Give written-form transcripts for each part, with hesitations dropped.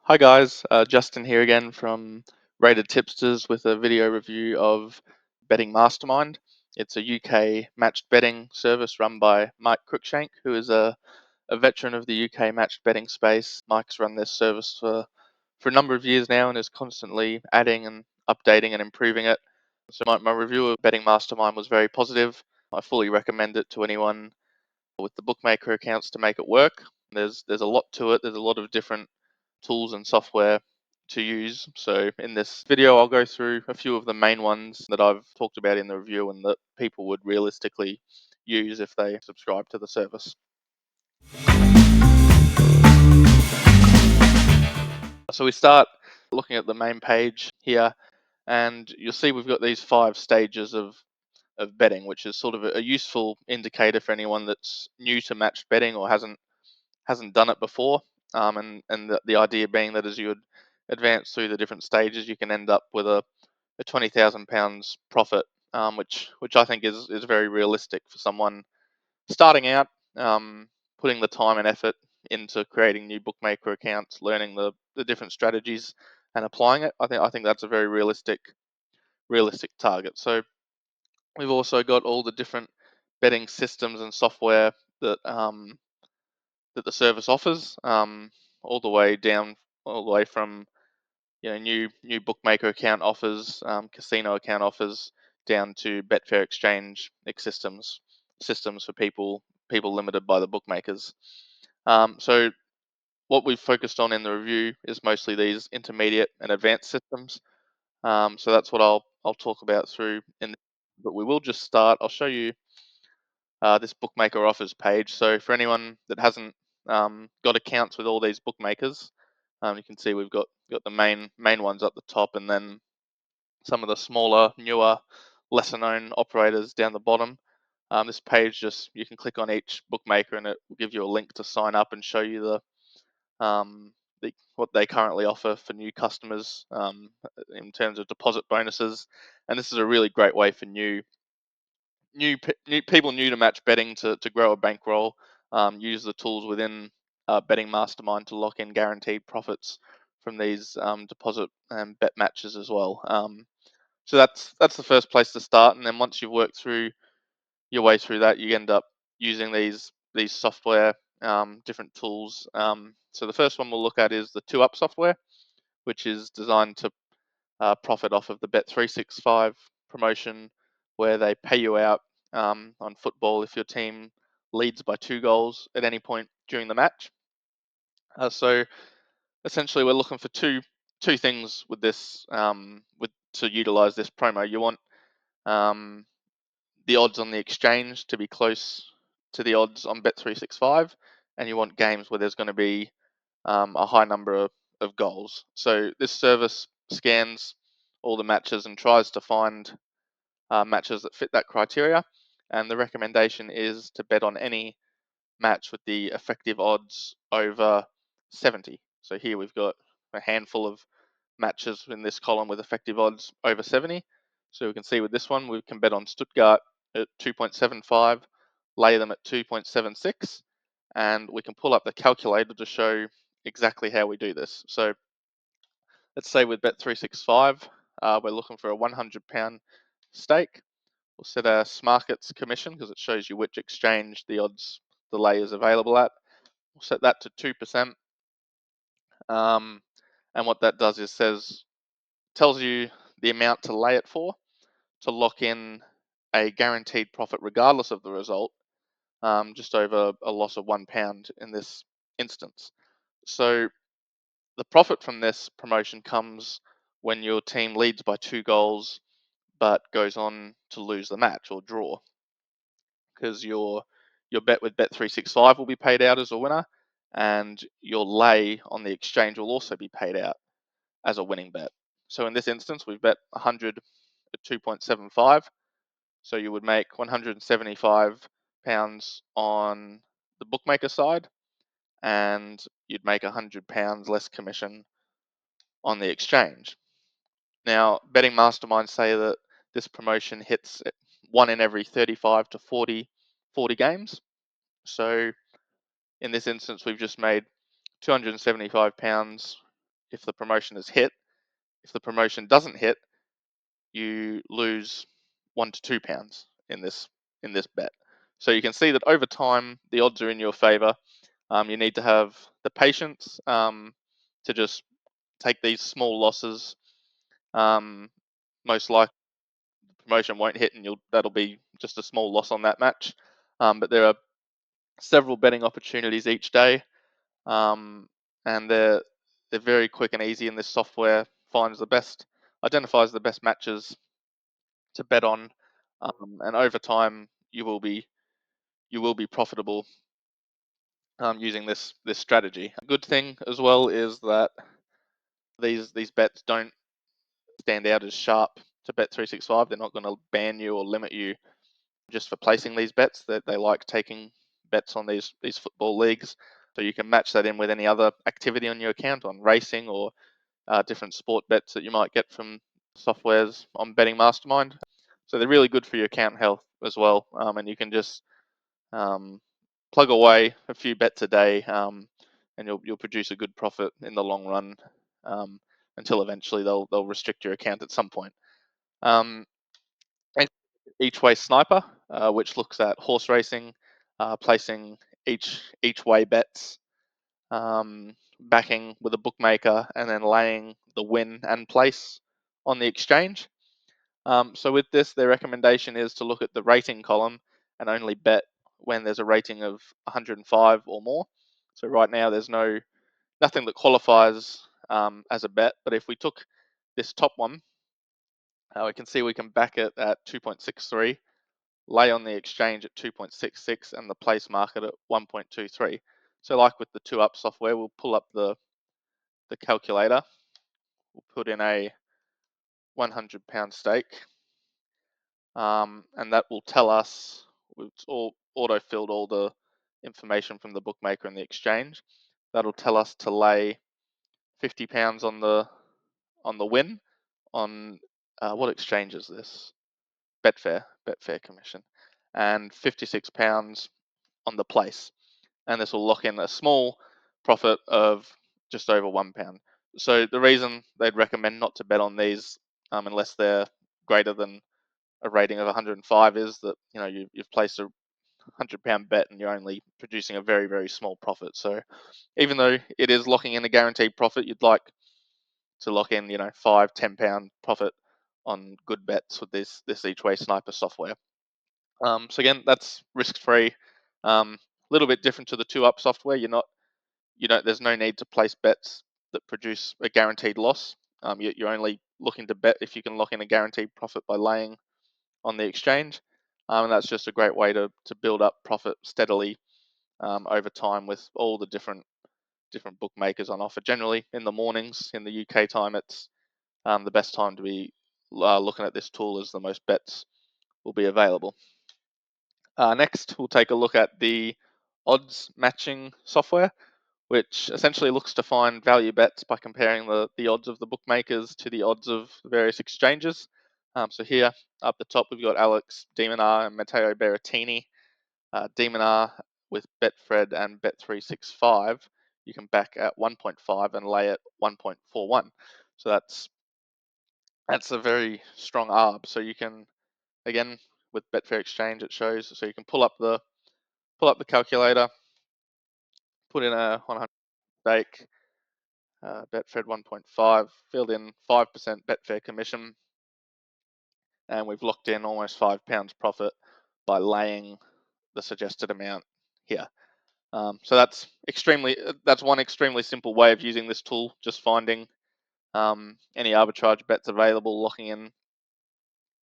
Hi guys, Justin here again from Rated Tipsters with a video review of Betting Mastermind. It's a UK matched betting service run by Mike Cruickshank, who is a veteran of the UK matched betting space. Mike's run this service for a number of years now and is constantly adding and updating and improving it. So my review of Betting Mastermind was very positive. I fully recommend it to anyone with the bookmaker accounts to make it work. There's a lot to it. There's a lot of different tools and software to use. So in this video, I'll go through a few of the main ones that I've talked about in the review and that people would realistically use if they subscribe to the service. So we start looking at the main page here, and you'll see we've got these 5 stages of betting, which is sort of a useful indicator for anyone that's new to matched betting or hasn't done it before. And the idea being that as you would advance through the different stages, you can end up with a £20,000 profit, which I think is very realistic for someone starting out, putting the time and effort into creating new bookmaker accounts, learning the different strategies, and applying it. I think that's a very realistic target. So we've also got all the different betting systems and software that that the service offers, all the way down, all the way from new bookmaker account offers, casino account offers, down to Betfair exchange systems for people limited by the bookmakers. So what we've focused on in the review is mostly these intermediate and advanced systems. So that's what I'll talk about through but we will just start. I'll show you this bookmaker offers page. So for anyone that hasn't got accounts with all these bookmakers, you can see we've got the main ones up the top, and then some of the smaller, newer, lesser known operators down the bottom. This page, just you can click on each bookmaker and it will give you a link to sign up and show you what they currently offer for new customers, in terms of deposit bonuses. And this is a really great way for new people new to match betting to grow a bankroll. Use the tools within Betting Mastermind to lock in guaranteed profits from these deposit and bet matches as well. So that's the first place to start, and then once you've worked through your way through that, you end up using these software, different tools. So the first one we'll look at is the 2Up software, which is designed to profit off of the Bet365 promotion, where they pay you out on football if your team leads by 2 goals at any point during the match. So essentially, we're looking for two things with this, with to utilize this promo. You want um, the odds on the exchange to be close to the odds on Bet365, and you want games where there's going to be a high number of goals. So this service scans all the matches and tries to find matches that fit that criteria. And the recommendation is to bet on any match with the effective odds over 70. So here we've got a handful of matches in this column with effective odds over 70. So we can see with this one, we can bet on Stuttgart at 2.75, lay them at 2.76, and we can pull up the calculator to show exactly how we do this. So let's say with Bet365, we're looking for a £100 stake. We'll set our Smarkets commission because it shows you which exchange the lay is available at. We'll set that to 2%. And what that does is tells you the amount to lay it for, to lock in a guaranteed profit regardless of the result, just over a loss of £1 in this instance. So the profit from this promotion comes when your team leads by 2 goals but goes on to lose the match or draw, because your bet with Bet365 will be paid out as a winner, and your lay on the exchange will also be paid out as a winning bet. So in this instance, we've bet 100 at 2.75. So you would make £175 on the bookmaker side, and you'd make £100 less commission on the exchange. Now, betting masterminds say that this promotion hits one in every 35 to 40 games. So in this instance, we've just made £275 if the promotion is hit. If the promotion doesn't hit, you lose £1 to £2 in this bet. So you can see that over time the odds are in your favor. You need to have the patience to just take these small losses. Most likely the promotion won't hit, and that'll be just a small loss on that match. But there are several betting opportunities each day, and they're very quick and easy. And this software identifies the best matches to bet on, and over time you will be profitable using this strategy. A good thing as well is that these bets don't stand out as sharp to Bet365. They're not going to ban you or limit you just for placing these bets. That they like taking bets on these football leagues, so you can match that in with any other activity on your account, on racing or different sport bets that you might get from softwares on Betting Mastermind. So they're really good for your account health as well, and you can just um, plug away a few bets a day, and you'll produce a good profit in the long run, until eventually they'll restrict your account at some point. Um, Each way sniper, which looks at horse racing, placing each way bets, backing with a bookmaker, and then laying the win and place on the exchange. So with this, their recommendation is to look at the rating column and only bet when there's a rating of 105 or more. So right now there's nothing that qualifies as a bet, but if we took this top one, we can see we can back it at 2.63, lay on the exchange at 2.66, and the place market at 1.23. So like with the 2up software, we'll pull up the calculator, we'll put in a £100 stake, and that will tell us, it's all auto-filled all the information from the bookmaker and the exchange. That'll tell us to lay £50 on the win on what exchange is this? Betfair commission, and £56 on the place, and this will lock in a small profit of just over £1. So the reason they'd recommend not to bet on these, unless they're greater than a rating of 105, is that you've placed a £100 bet and you're only producing a very, very small profit. So even though it is locking in a guaranteed profit, you'd like to lock in £5-10 profit on good bets with this each way sniper software. So again, that's risk free. A little bit different to the 2up software. There's no need to place bets that produce a guaranteed loss. You're only looking to bet if you can lock in a guaranteed profit by laying on the exchange, and that's just a great way to build up profit steadily over time with all the different bookmakers on offer. Generally, in the mornings in the UK time, it's the best time to be looking at this tool, as the most bets will be available. Next, we'll take a look at the odds matching software, which essentially looks to find value bets by comparing the odds of the bookmakers to the odds of the various exchanges. So here up the top, we've got Alex de Minaur and Matteo Berrettini. De Minaur with Betfred and Bet365, you can back at 1.5 and lay at 1.41. So that's a very strong ARB. So you can, again, with Betfair Exchange, it shows. So you can pull up the calculator, put in a 100 stake, Betfred 1.5, filled in 5% Betfair commission, and we've locked in almost £5 profit by laying the suggested amount here. So that's one extremely simple way of using this tool, just finding any arbitrage bets available, locking in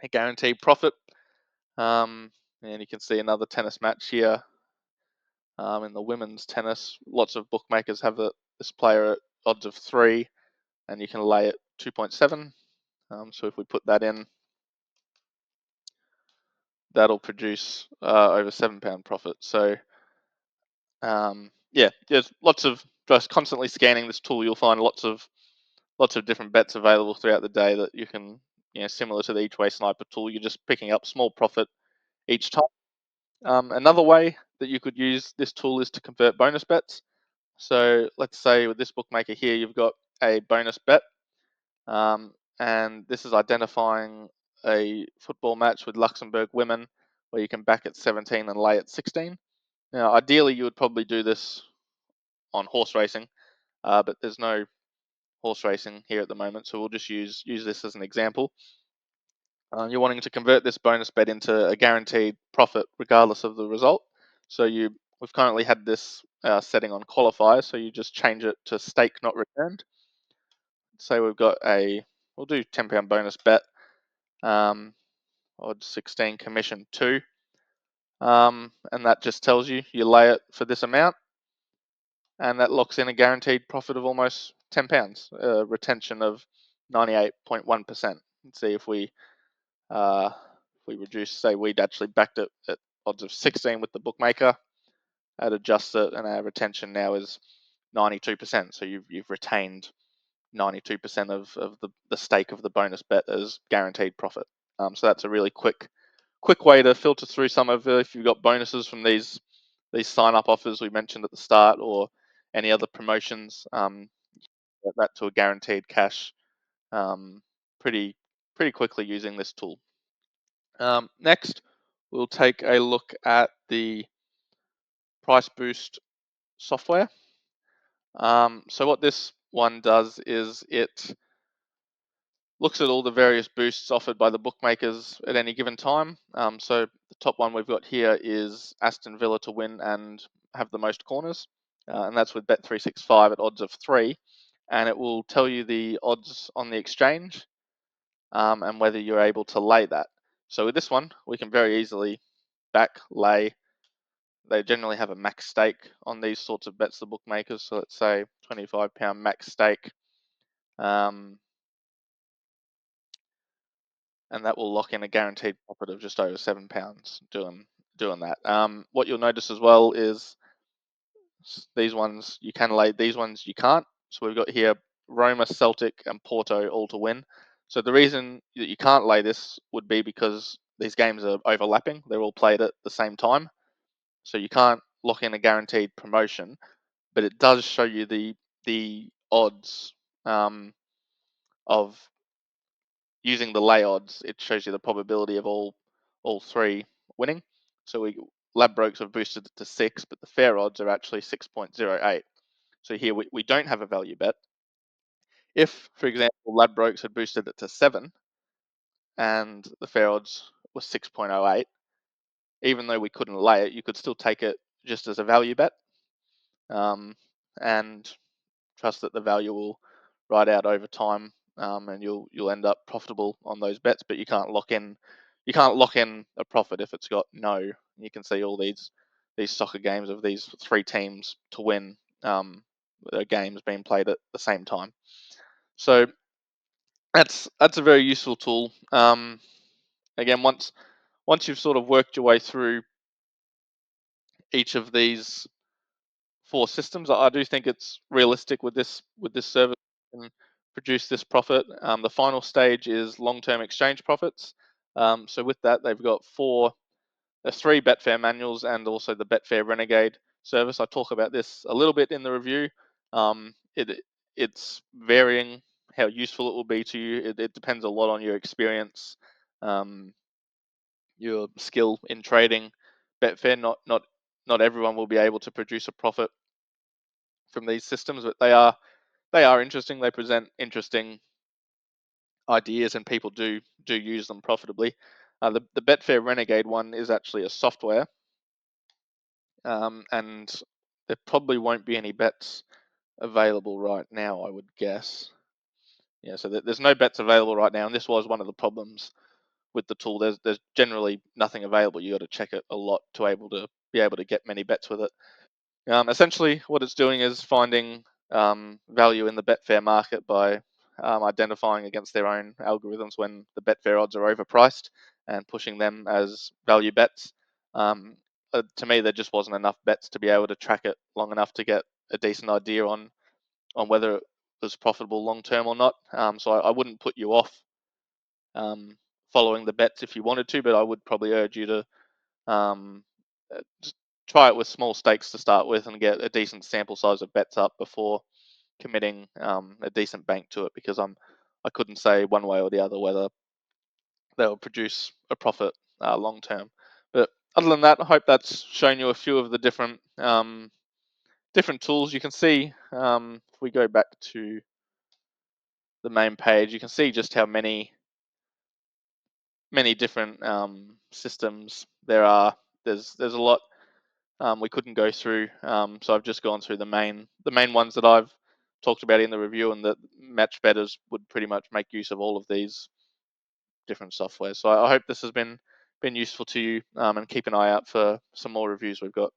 a guaranteed profit. And you can see another tennis match here. In the women's tennis, lots of bookmakers have this player at odds of 3, and you can lay at 2.7. So if we put that in, that'll produce over £7 profit. So yeah, there's just constantly scanning this tool. You'll find lots of different bets available throughout the day that you can, similar to the each way sniper tool, you're just picking up small profit each time. Another way that you could use this tool is to convert bonus bets. So let's say with this bookmaker here, you've got a bonus bet, and this is identifying a football match with Luxembourg women where you can back at 17 and lay at 16. Now, ideally, you would probably do this on horse racing, but there's no horse racing here at the moment, so we'll just use this as an example. You're wanting to convert this bonus bet into a guaranteed profit regardless of the result. So we've currently had this setting on qualifier, so you just change it to stake not returned. Say we'll do £10 bonus bet, odds 16, commission 2, and that just tells you lay it for this amount, and that locks in a guaranteed profit of almost £10, retention of 98.1%. Let's see if we reduce, say we'd actually backed it at odds of 16 with the bookmaker, I'd adjust it, and our retention now is 92%. So you've retained 92% of the stake of the bonus bet as guaranteed profit. So that's a really quick way to filter through some of if you've got bonuses from these sign up offers we mentioned at the start, or any other promotions. Get that to a guaranteed cash um, pretty pretty quickly using this tool. Next, we'll take a look at the price boost software. So what this one does is it looks at all the various boosts offered by the bookmakers at any given time. So the top one we've got here is Aston Villa to win and have the most corners, and that's with Bet365 at odds of 3, and it will tell you the odds on the exchange, and whether you're able to lay that. So with this one, we can very easily back, lay. They generally have a max stake on these sorts of bets, the bookmakers. So let's say £25 max stake, um, and that will lock in a guaranteed profit of just over £7 doing that. What you'll notice as well is these ones you can lay, these ones you can't. So we've got here Roma, Celtic, and Porto all to win. So the reason that you can't lay this would be because these games are overlapping. They're all played at the same time. So you can't lock in a guaranteed promotion, but it does show you the odds of using the lay odds. It shows you the probability of all three winning. So Ladbrokes have boosted it to 6, but the fair odds are actually 6.08. So here we don't have a value bet. If, for example, Ladbrokes had boosted it to 7 and the fair odds was 6.08, even though we couldn't lay it, you could still take it just as a value bet, and trust that the value will ride out over time, and you'll end up profitable on those bets. But you can't lock in a profit if it's got no. You can see all these soccer games of these three teams to win, games being played at the same time. So that's a very useful tool. Again, once you've sort of worked your way through each of these four systems, I do think it's realistic with this service can produce this profit. The final stage is long-term exchange profits. So with that, they've got three Betfair manuals and also the Betfair Renegade service. I talk about this a little bit in the review. It's varying how useful it will be to you. It depends a lot on your experience, um, your skill in trading. Betfair, not everyone will be able to produce a profit from these systems, but they are interesting. They present interesting ideas, and people do use them profitably. The Betfair Renegade one is actually a software, and there probably won't be any bets available right now, I would guess. Yeah, so there's no bets available right now, and this was one of the problems with the tool. There's generally nothing available. You got to check it a lot to be able to get many bets with it. Essentially, what it's doing is finding value in the Betfair market by identifying against their own algorithms when the Betfair odds are overpriced and pushing them as value bets. To me, there just wasn't enough bets to be able to track it long enough to get a decent idea on whether it was profitable long term or not. So I wouldn't put you off um, following the bets if you wanted to, but I would probably urge you to just try it with small stakes to start with and get a decent sample size of bets up before committing a decent bank to it, because I couldn't say one way or the other whether they'll produce a profit long term. But other than that, I hope that's shown you a few of the different tools. You can see, if we go back to the main page, you can see just how many different systems there are. There's a lot we couldn't go through, so I've just gone through the main ones that I've talked about in the review, and that match betters would pretty much make use of all of these different software. So I hope this has been useful to you, and keep an eye out for some more reviews we've got.